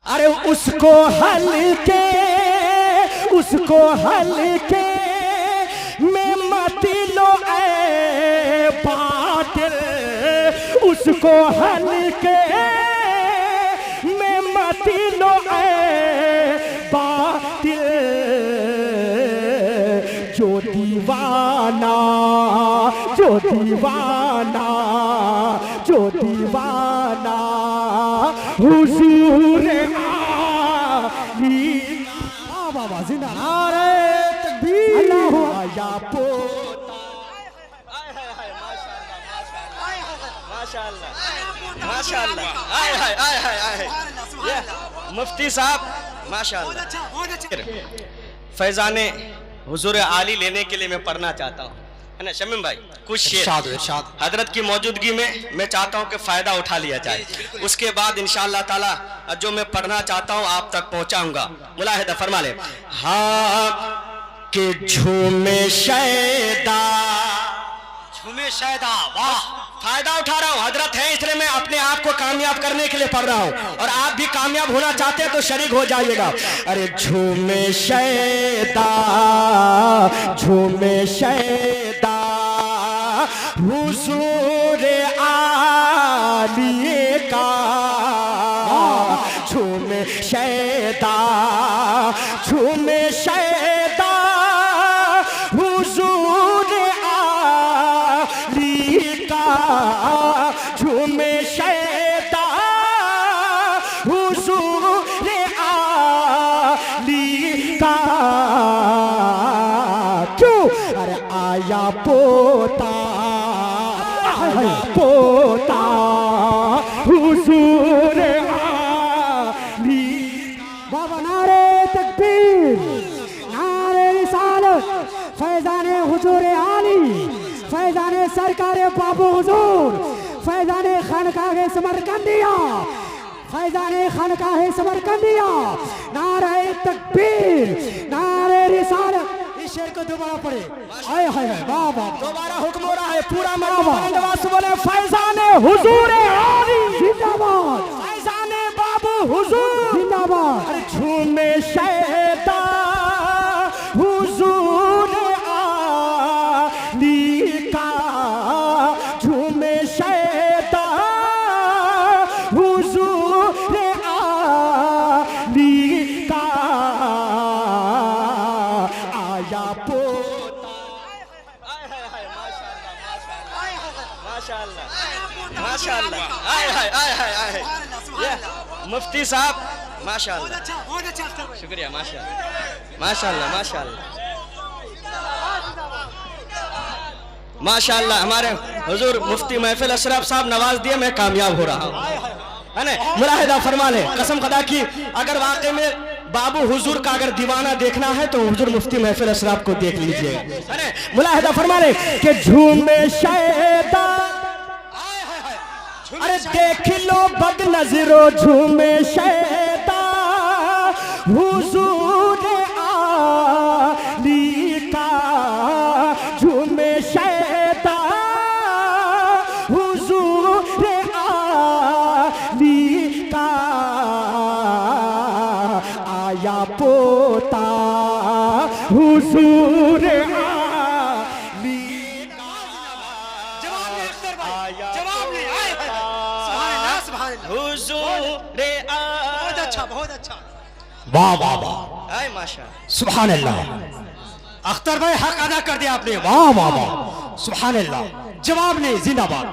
अरे उसको हल्के में मत लो ऐ बातिल, उसको हल्के में मत लो ऐ बातिल। जो दीवाना हुजूर आली। बाबा जिंदा नारे तकबीर, अल्लाहू आया पोता। माशाअल्लाह मुफ्ती साहब माशाअल्लाह। फैजाने हुजूर आली लेने के लिए मैं पढ़ना चाहता हूँ, है ना शमीम भाई? कुछ शेर हजरत की मौजूदगी में मैं चाहता हूँ कि फ़ायदा उठा लिया जाए। उसके बाद इंशाअल्लाह ताला जो मैं पढ़ना चाहता हूँ आप तक पहुँचाऊँगा। मुलाहिदा फरमा ले। हाँ कि झूमे शैदा, वाह, फायदा उठा रहा हूँ। हजरत है इसलिए मैं अपने आप को कामयाब करने के लिए पढ़ रहा हूँ, और आप भी कामयाब होना चाहते हैं तो शरीक हो जाइएगा। अरे झूमे शैदा हुजूर आली का, झूमे शैदा हुजूर आली का, झूमे शैदा हुजूर आली का। क्यों? अरे आया पोता हुजूर आली। बाबा नारे तकबीर, नारे रिसालत, फैजाने हुजूर आली, फैजाने सरकार बाबू हुजूर, फैजाने खानकाहे समरकंदिया, फैजाने खानकाहे समरकंदिया। नारे तकबीर, नारे रिसालत। इस शेर को दोबारा पढ़े। हाय हाय हाय, बाबा दोबारा हुक्म हो रहा है। पूरा मरहबा बोले फैजाने हुजूर आली जिंदाबाद, फैजाने बाबू हुजूर जिंदाबाद। अरे झूमे शैदा हुजूर आली का, झूमे शैदा हुजूर आली का। आया पोता। माशाअल्लाह मुफ्ती साहब माशाअल्लाह, शुक्रिया माशाअल्लाह। माशाअल्लाह हमारे हुजूर मुफ्ती महफिल अशरफ साहब नवाज दिए, मैं कामयाब हो रहा हूँ, है ना? मुलाहिदा फरमा ले। कसम खुदा की अगर वाकई में बाबू हुजूर का अगर दीवाना देखना है तो हुजूर मुफ्ती महफिल अशरफ को देख लीजिए, है ना? मुलाहिदा फरमा ले कि झूमे शैदा, अरे देख लो बद नजरो झूमे शैदा हुजूर आली का, झूमे शैदा हुजूर आली का। आया पोता हुजूर आली का। बहुत अच्छा। वाह वाह वाह, आए माशा, सुभान अल्लाह। अख्तर भाई हक अदा कर दिया आपने। वाह वाह वाह, सुभान अल्लाह। जवाब नहीं, जिंदाबाद।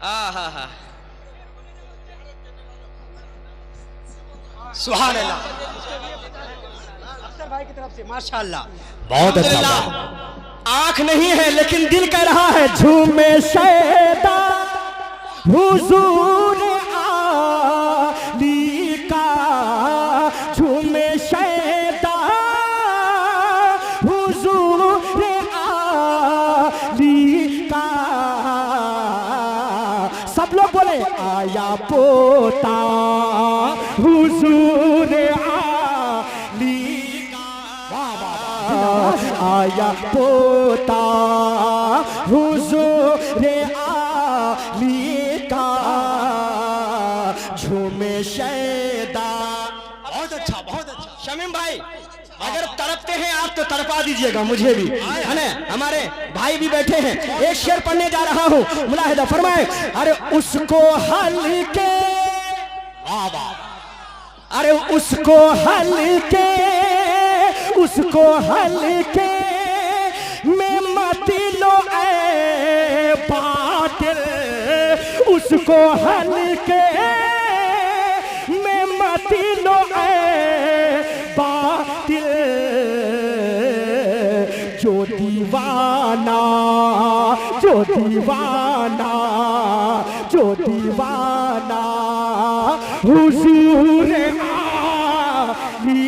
हा सुभान अल्लाह। अख्तर भाई की तरफ से माशाअल्लाह, बहुत अच्छा। आंख नहीं है लेकिन दिल कह रहा है झूमे शैदा हुजूर आली का, झूमे शैदा हुजूर आली का। सब लोग बोले आया पोता हुजूर आली का, आया पोता हुजूर आली का, झूमे शैदा। बहुत अच्छा, बहुत अच्छा। शमीम भाई अगर तड़पते हैं आप तो तड़पा दीजिएगा मुझे भी, है ना। हमारे भाई भी बैठे हैं, एक शेर पढ़ने जा रहा हूँ, मुलाहिदा फरमाए। अरे उसको हल्के, अरे उसको हल्के, उसको हल्के में मत लो ऐ बातिल, उसको हल्के में मत लो ऐ बातिल। जो दीवाना, जो दीवाना, जो दीवाना हुजूर आली।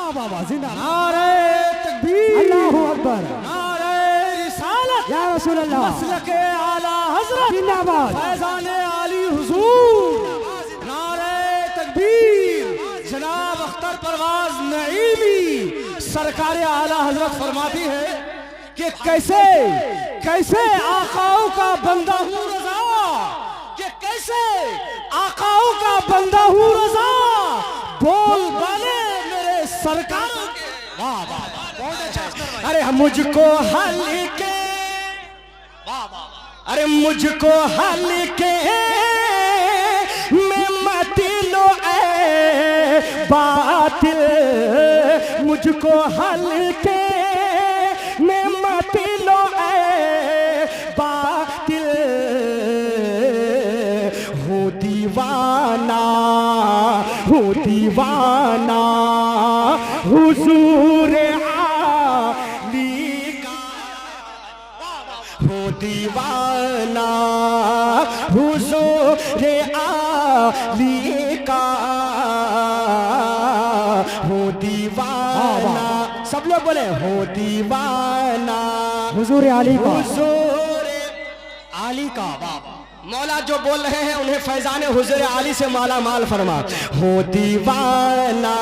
बाबा जिंदा। नारे तकबीर, अल्लाहू अकबर, नारे रिसालत, या रसूल अल्लाह, मसलके आला हजरत जिंदाबाद, फैजाने आली हुजूर। नारे तकबीर। जनाब अख्तर परवाज नईमी सरकार आला हजरत फरमाती है कि कैसे कैसे आकाओं का बंदा हूँ रजा, कि कैसे आकाओं का बंदा हूँ रजा, बोल बने मेरे सरकार के। वाह वाह वाह, बहुत अच्छा। अरे मुझको हल्के, अरे मुझको हल्के में मत लो ऐ बातिल, मुझको हल्के में मत लो ऐ बातिल। हूँ दीवाना, हूँ दीवाना हुजूर आली का, हूँ दीवाना हुजूर आली का, हूँ दीवाना। सब लोग बोले हूँ दीवाना हुजूर आली का, हुजूर आली का। मौला जो बोल रहे हैं उन्हें फैजान हुजूर आली से माला माल फरमा। हो दीवाना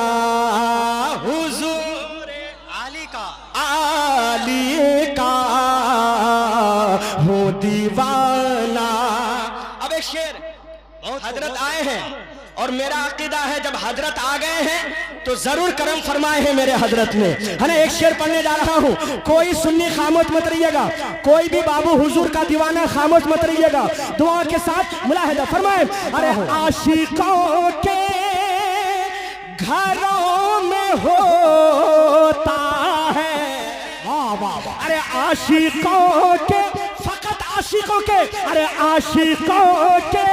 हुजूर आली का, आली का, हो दीवाना। अब एक शेर, हजरत आए हैं और मेरा अकीदा है जब हजरत आ गए हैं तो जरूर करम फरमाए हैं मेरे हजरत ने, है ना। एक शेर पढ़ने जा रहा हूँ, कोई सुन्नी खामोश मत रहिएगा, कोई भी बाबू हुजूर का दीवाना खामोश मत रहिएगा। दुआ के साथ मुलाहिदा फरमाए। अरे आशिकों के घरों में होता है, वाह वाह वाह, अरे आशिकों के, फकत आशिकों के, अरे आशिकों के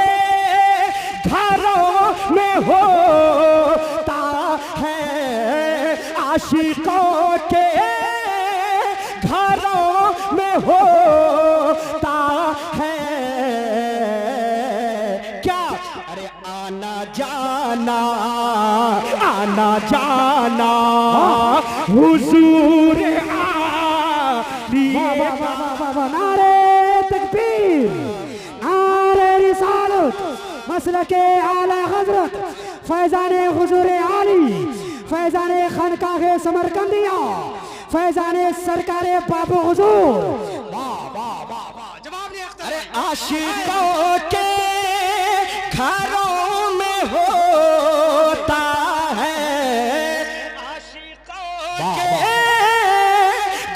घरों में होता है, आशिकों के घरों में होता है क्या। अरे आना जाना, आना जाना हुजूर आली। नारे तकबीर, नारे रिसालत, मसलके आला हजरत फैजाने हुजूर आली, फैजाने खानकाहे समरकंदिया, फैजाने सरकारे बाबू हुजूर। जवाब नहीं अख्तर। अरे आशिकों के घरों में होता है, आशिकों के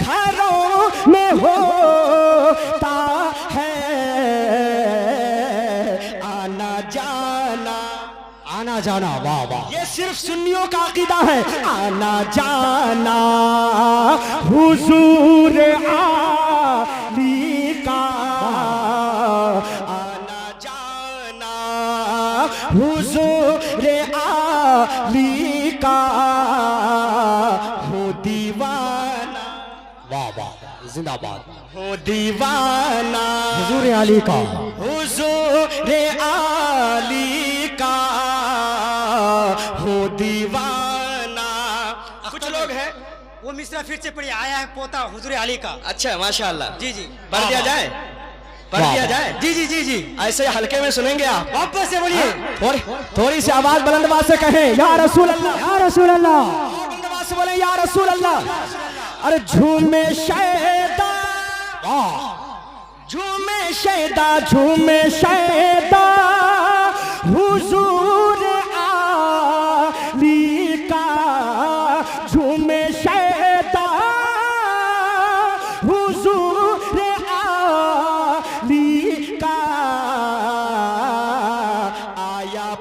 घरों में होता है, आना जाना, आना जाना, वाह वाह। ये सिर्फ सुन्नियों का अकीदा है। आना जाना हुजूर आली का, आना जाना हुजूर आली का, हो दीवाना, वाह वाह, जिंदाबाद, हो दीवाना हुजूर आली का, हुजूर आली का, हो दीवाना। कुछ लोग हैं, वो मिसरा फिर से पढ़िए। आया है पोता हुजूर आली का। अच्छा माशाल्लाह, जी जी, पढ़ दिया जाए, पढ़ दिया जाए। जी जी जी जी, ऐसे हल्के में सुनेंगे आप, वापस से बोलिए। थोड़ी सी आवाज बुलंद आवाज से कहें या रसूल अल्लाह, या रसूल अल्लाह, बुलंद आवाज से बोले या रसूल अल्लाह। अरे झूमे शैदा, झूमे शैदा, झूमे शैदा हुजूर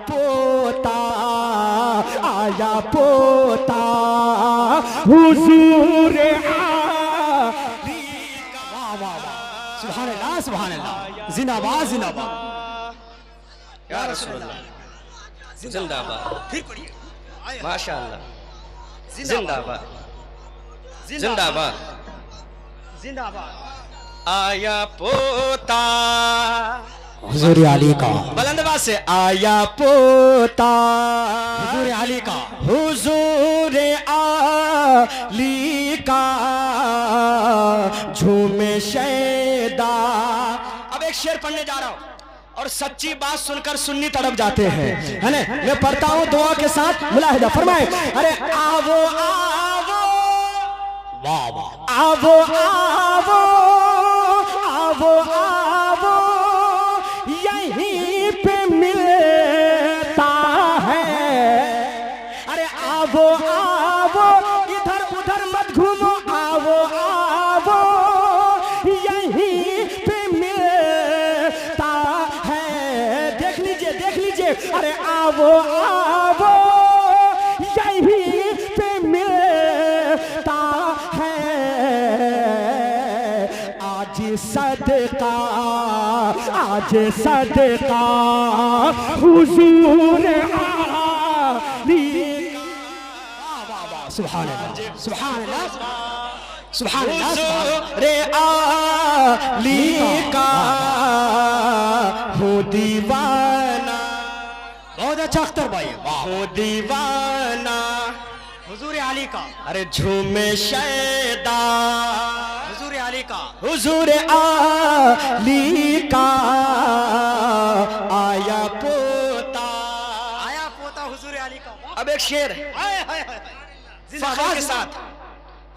पोता आया पोता हुजूर आली का। वाह वाह वाह, सुभान अल्लाह सुभान अल्लाह, जिंदाबाद जिंदाबाद या रसूलल्लाह, जिंदाबाद। फिर पढ़िए, माशाअल्लाह, जिंदाबाद जिंदाबाद जिंदाबाद। आया पोता हुजूर आली का, बुलंद आवाज से आया पोता हुजूर आली का, हुजूर आली का झूमे शैदा। अब एक शेर पढ़ने जा रहा हूं और सच्ची बात सुनकर सुन्नी तड़प जाते हैं, है ना। मैं पढ़ता हूं दुआ के साथ, मुलाहिदा फरमाए। अरे आवो आवो, वाह वाह, आवो आवो आवो आवो, यहीं पे मिलता है। अरे आवो आवो, इधर उधर मत घूमो, आवो आवो, यहीं पे मिलता है। देख लीजिए देख लीजिए, अरे आवो आवो, यहीं पे मिलता है। आज सदका आज सदका हुजूर आली। सुभान अल्लाह सुभान अल्लाह सुभान अल्लाह, हुजूर आली का हूँ दीवाना। बहुत अच्छा अख्तर भाई, वाह। हूँ दीवाना हुजूर आली का, अरे झूमे शैदा हुजूर आली का, हुजूर आली का आया पोता। आया पोता हुजूर आली का। अब एक शेर हाय हाय हाय,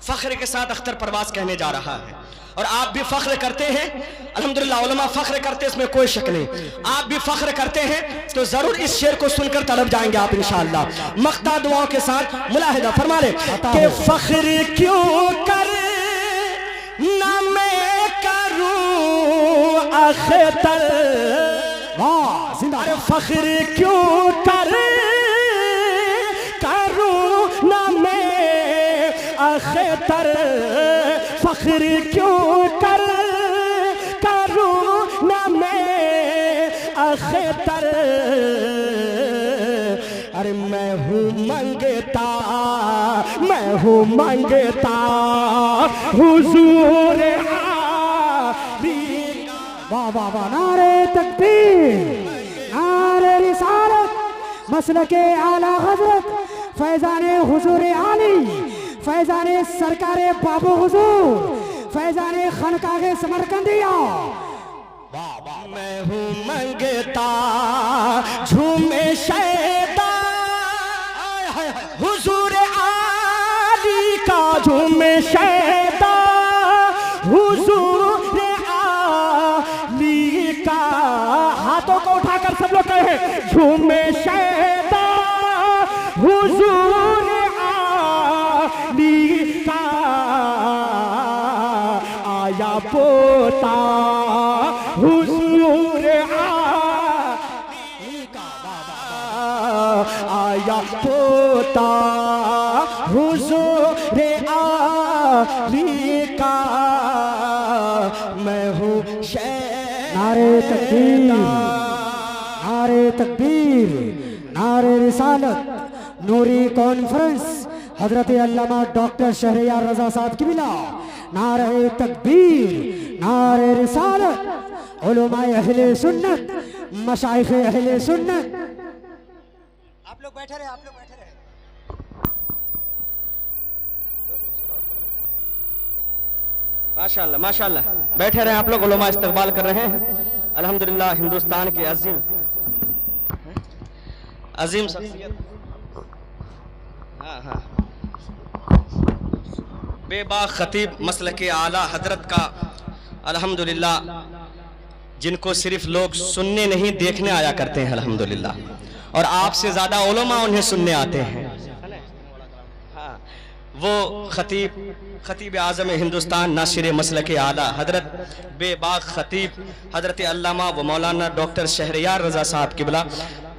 फख्र के साथ अख्तर परवाज कहने जा रहा है, और आप भी फख्र करते हैं अल्हम्दुलिल्लाह, उलमा फख्र करते हैं, इसमें कोई शक नहीं। आप भी फख्र करते हैं तो जरूर इस शेर को सुनकर तड़प जाएंगे आप इंशाअल्लाह। मख्ता दुआओं के साथ मुलाहिदा फरमा ले कि फख्र क्यों कर ना मैं करूं अख्तर। वाह जिंदा, अरे फख्र क्यों कर करूं ना मैं अख्तर। फख्र क्यों कर करूं ना मैं अख्तर। अरे मैं हूँ मंगता हुजूर आली। वाह वाह वाह, नारे तकबीर, नारे रिसालत, मसलके आला हजरत फैजाने हुजूर आली, फैजाने सरकारे बाबू हुजूर, फैजाने खनकागे समरकंदिया। मैं हूँ मंगता झूमे शैदा, हुजूर आली का झूमे शैदा, हुजूर आली का। हाथों को उठाकर सब लोग कहे झूमे शैदा, हुजूर आली का आया पोता हुजूर आली का। आया पोता हुजूर आली का। मैं हूँ नारे तकबीर, नारे तकबीर, नारे रिसालत, नूरी कॉन्फ्रेंस हजरत अल्लामा डॉक्टर शहरयार रजा साहब की बिला। नारे तकबीर, नारे रिसालत, उलमाए अहले सुन्नत, मशाइख अहले सुन्नत। आप लोग बैठे रहे, आप लोग बैठे रहे। माशाअल्लाह माशाअल्लाह, बैठे रहे आप लोग, उलमा इस्तकबाल कर रहे हैं अल्हम्दुलिल्लाह। हिंदुस्तान के अजीम अजीम शख्सियत, हाँ हाँ, बेबाक खतीब मसलके आला हजरत का अल्हम्दुलिल्लाह, जिनको सिर्फ लोग सुनने नहीं देखने आया करते हैं अल्हम्दुलिल्लाह, और आपसे ज्यादा उलमा उन्हें सुनने आते हैं। हाँ, वो खतीब आज़म हिंदुस्तान नासिर मसलके आला हजरत बेबाक खतीब हजरत अल्लामा व मौलाना डॉक्टर शहरयार रजा साहब किबला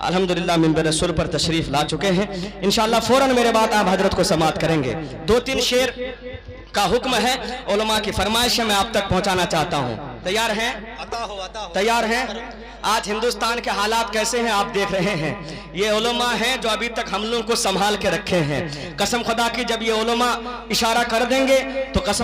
अल्हम्दुलिल्लाह मिंबर रसूल पर तशरीफ ला चुके हैं। इंशाअल्लाह फ़ौरन मेरे बाद आप हजरत को समाअत करेंगे। 2-3 शेर का हुक्म है, उलमा की फरमाइश है, मैं आप तक पहुंचाना चाहता हूं। तैयार हैं? तैयार हैं? आज हिंदुस्तान के हालात कैसे हैं आप देख रहे हैं। ये उलमा हैं जो अभी तक हम लोगों को संभाल के रखे हैं। कसम खुदा की जब ये उलमा इशारा कर देंगे तो कसम